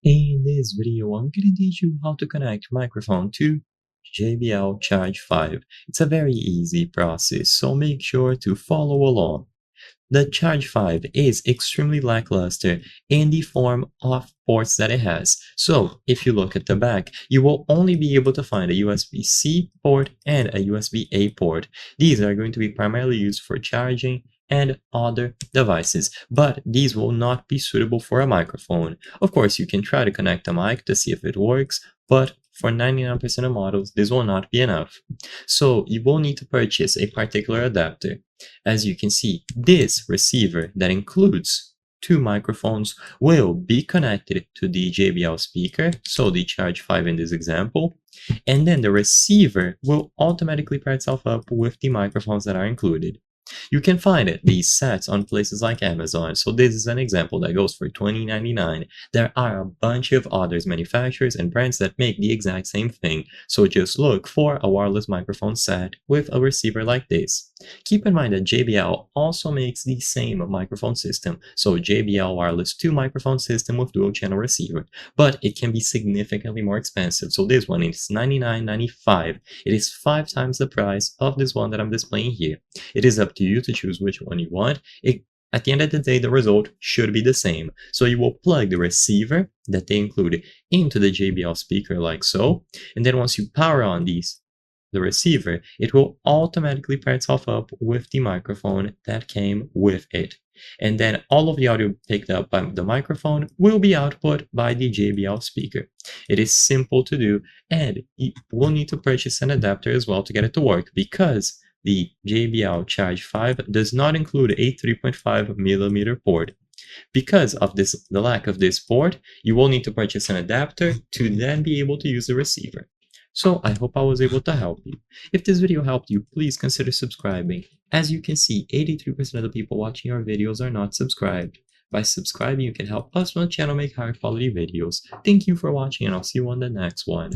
In this video, I'm going to teach you how to connect microphone to JBL Charge 5. It's a very easy process, so make sure to follow along. The Charge 5 is extremely lackluster in the form of ports that it has. So if you look at the back, you will only be able to find a USB-C port and a USB-A port. These are going to be primarily used for charging and other devices, but these will not be suitable for a microphone. Of course, you can try to connect a mic to see if it works, but for 99% of models, this will not be enough. So you will need to purchase a particular adapter. As you can see, this receiver that includes two microphones will be connected to the JBL speaker, so the Charge 5 in this example, and then the receiver will automatically pair itself up with the microphones that are included. You can find these sets on places like Amazon, so this is an example that goes for $20.99. There are a bunch of other manufacturers and brands that make the exact same thing, so just look for a wireless microphone set with a receiver like this. Keep in mind that JBL also makes the same microphone system, so JBL Wireless 2 microphone system with dual channel receiver, but it can be significantly more expensive, so this one is $99.95. It is 5 times the price of this one that I'm displaying here. It is up to you to choose which one you want. At the end of the day, the result should be the same. So you will plug the receiver that they included into the JBL speaker like so, and then once you power on the receiver, it will automatically pair itself up with the microphone that came with it. And then all of the audio picked up by the microphone will be output by the JBL speaker. It is simple to do, and you will need to purchase an adapter as well to get it to work, because the JBL Charge 5 does not include a 3.5mm port. Because of the lack of this port, you will need to purchase an adapter to then be able to use the receiver. So I hope I was able to help you. If this video helped you, please consider subscribing. As you can see, 83% of the people watching our videos are not subscribed. By subscribing, you can help us on the channel make higher quality videos. Thank you for watching, and I'll see you on the next one.